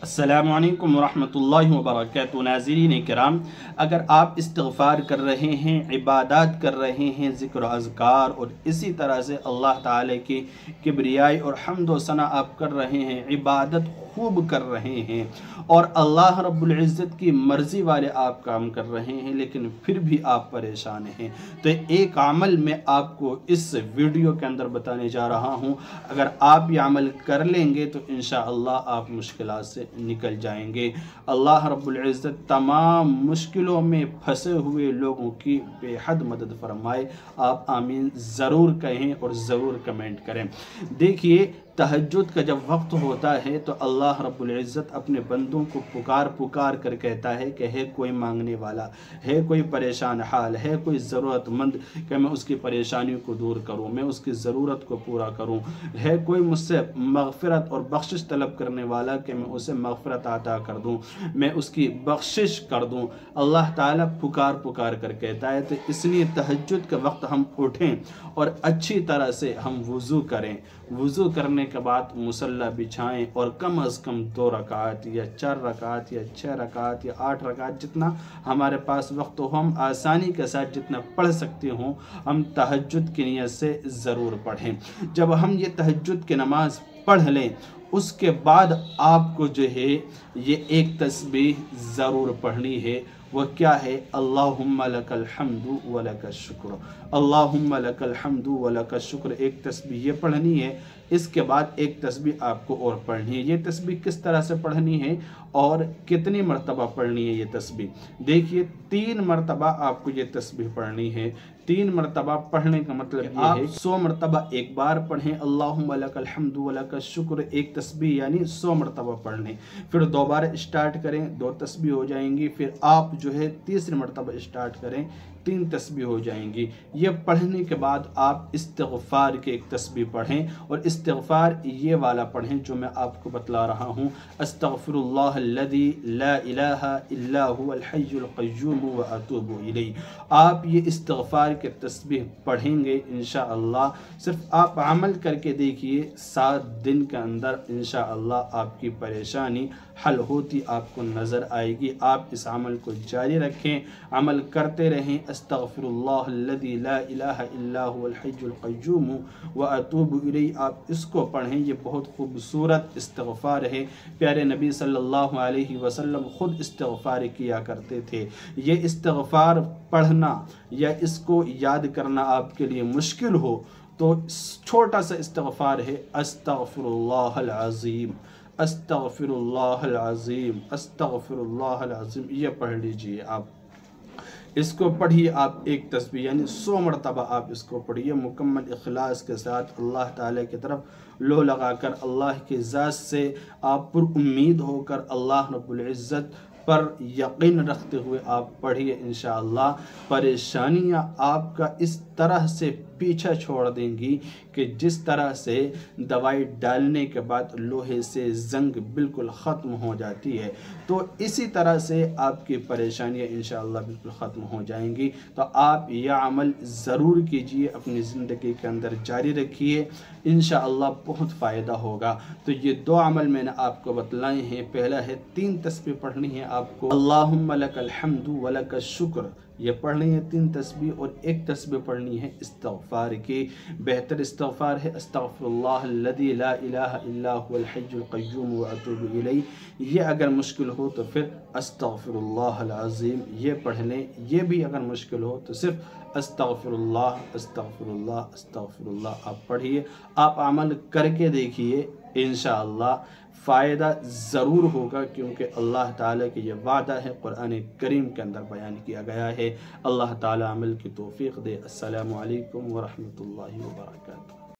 अस्सलामुअलैकुम वरहमतुल्लाहि वबरकातुहू। नाज़रीन किराम, अगर आप इस्तिग़फ़ार कर रहे हैं, इबादत कर रहे हैं, ज़िक्र अज़कार और इसी तरह से अल्लाह ताला की किब्रियाई और हम्द व सना आप कर रहे हैं, इबादत खूब कर रहे हैं और अल्लाह रब्बुल इज़्ज़त की मर्ज़ी वाले आप काम कर रहे हैं, लेकिन फिर भी आप परेशान हैं, तो एक अमल मैं आपको इस वीडियो के अंदर बताने जा रहा हूँ। अगर आप ये अमल कर लेंगे तो इंशाअल्लाह आप मुश्किलात से निकल जाएंगे। अल्लाह रब्बुल इज़्ज़त तमाम मुश्किलों में फंसे हुए लोगों की बेहद मदद फरमाए। आप आमीन ज़रूर कहें और ज़रूर कमेंट करें। देखिए, तहज्जुद का जब वक्त होता है तो अल्लाह रब्बुल इज़्ज़त अपने बंदों को पुकार पुकार कर कहता है कि है कोई मांगने वाला, है कोई परेशान हाल, है कोई ज़रूरतमंद कि मैं उसकी परेशानियों को दूर करूं, मैं उसकी ज़रूरत को पूरा करूं, है कोई मुझसे मग़फ़िरत और बख्शिश तलब करने वाला कि मैं उसे मग़फ़िरत अता कर दूं, मैं उसकी बख्शिश कर दूं। अल्लाह ताला पुकार पुकार कर कहता है। तो इसलिए तहज्जुद के वक्त हम उठें और अच्छी तरह से हम वज़ू करें। वज़ू करने के बाद मुसल्ला बिछाएं और कम अज़ कम 2 रकात या 4 रकात या 6 रकात या 8 रकात, जितना हमारे पास वक्त हो, हम आसानी के साथ जितना पढ़ सकते हों, हम तहज्जुद की नियत से ज़रूर पढ़ें। जब हम ये तहज्जुद की नमाज़ पढ़ लें, उसके बाद आपको जो है ये एक तस्बीह ज़रूर पढ़नी है। वह क्या है? अल्लाहुम्मा लकल हम्दु व लकल शुक्र, अल्लाहुम्मा लकल हम्दु व लकल शुक्र। एक तस्बीह ये पढ़नी है। इसके बाद एक तस्बीह आपको और पढ़नी है। ये तस्बीह किस तरह से पढ़नी है और कितनी मरतबा पढ़नी है ये तस्बीह? देखिए, 3 मरतबा आपको ये तस्बीह पढ़नी है। 3 मरतबा पढ़ने का मतलब ये है 100 मरतबा एक बार पढ़ें अल्लाहुम्मा लकल हम्दु व लकल शुक्र, एक तस्बीह यानी 100 मरतबा पढ़ने। फिर दोबारा स्टार्ट करें, 2 तस्बीह हो जाएंगी। फिर आप जो है तीसरी मरतबा स्टार्ट करें, 3 तस्बीह हो जाएंगी। ये पढ़ने के बाद आप इस्तिग़फ़ार के एक तस्बीह पढ़ें और इस्तिग़फ़ार ये वाला पढ़ें जो मैं आपको बतला रहा हूँ। अस्तग़फ़िरुल्लाहल्लज़ी ला इलाहा इल्ला हुवल हय्युल क़य्यूम व अतूबु इलैह। आप ये इस्तिग़फ़ार के तस्बीह पढ़ेंगे इंशाअल्लाह। सिर्फ आप अमल करके देखिए, 7 दिन के अंदर इंशाअल्लाह आपकी परेशानी हल होती आपको नज़र आएगी। आप इस अमल को जारी रखें, अमल करते रहें। अस्तग़फ़िरुल्लाहल्लज़ी ला इलाहा इल्ला हुवल हय्युल क़य्यूम व अतूबु इलैह। आप इसको पढ़ें, ये बहुत खूबसूरत इस्तिग़फ़ार है। प्यारे नबी सल्लल्लाहु अलैहि वसल्लम ख़ुद इस्तिग़फ़ार किया करते थे। ये इस्तिग़फ़ार पढ़ना या इसको याद करना आपके लिए मुश्किल हो तो छोटा सा इस्तिग़फ़ार है, अस्तग़फ़िरुल्लाहल अज़ीम, अस्तग़फ़िरुल्लाहल अज़ीम, अस्तग़फ़िरुल्लाहल अज़ीम। ये पढ़ लीजिए। आप इसको पढ़िए, आप एक तस्बीह यानी 100 मरतबा आप इसको पढ़िए मुकम्मल इखलास के साथ, अल्लाह ताला की तरफ लो लगाकर, अल्लाह की ज़ात से आप पुरुम्मीद होकर, अल्लाह रब्बुल इज़्ज़त पर यकीन रखते हुए आप पढ़िए। इंशाअल्लाह परेशानियाँ आपका इस तरह से पीछा छोड़ देंगी कि जिस तरह से दवाई डालने के बाद लोहे से जंग बिल्कुल ख़त्म हो जाती है, तो इसी तरह से आपकी परेशानियाँ इंशाअल्लाह बिल्कुल ख़त्म हो जाएंगी। तो आप यह अमल ज़रूर कीजिए, अपनी ज़िंदगी के अंदर जारी रखिए, इंशाअल्लाह बहुत फ़ायदा होगा। तो ये 2 अमल मैंने आपको बतलाए हैं। पहला है 3 तस्बीह पढ़नी है आपको, अल्लाहुम्मा लकल हम्दु व लकल शुक्र, ये पढ़नी है 3 तस्बीह, और एक तस्बीह पढ़नी है इस्तिग़फ़ार की। बेहतर इस्तिग़फ़ार है अस्तग़फ़िरुल्लाहल्लज़ी ला इलाहा इल्ला हुवल हय्युल क़य्यूम व अतूबु इलैह। ये अगर मुश्किल हो तो फिर अस्तग़फ़िरुल्लाहल अज़ीम ये पढ़ लें। ये भी अगर मुश्किल हो तो सिर्फ अस्तग़फ़िरुल्लाह अस्तग़फ़िरुल्लाह अस्तग़फ़िरुल्लाह आप पढ़िए। आप अमल करके देखिए, इंशाअल्लाह फ़ायदा ज़रूर होगा, क्योंकि अल्लाह ताला की ये वादा है, कुरान करीम के अंदर बयान किया गया है। अल्लाह ताला अमल की तौफ़ीक़ दे। अस्सलामु अलैकुम व रहमतुल्लाहि व बरकातुहू।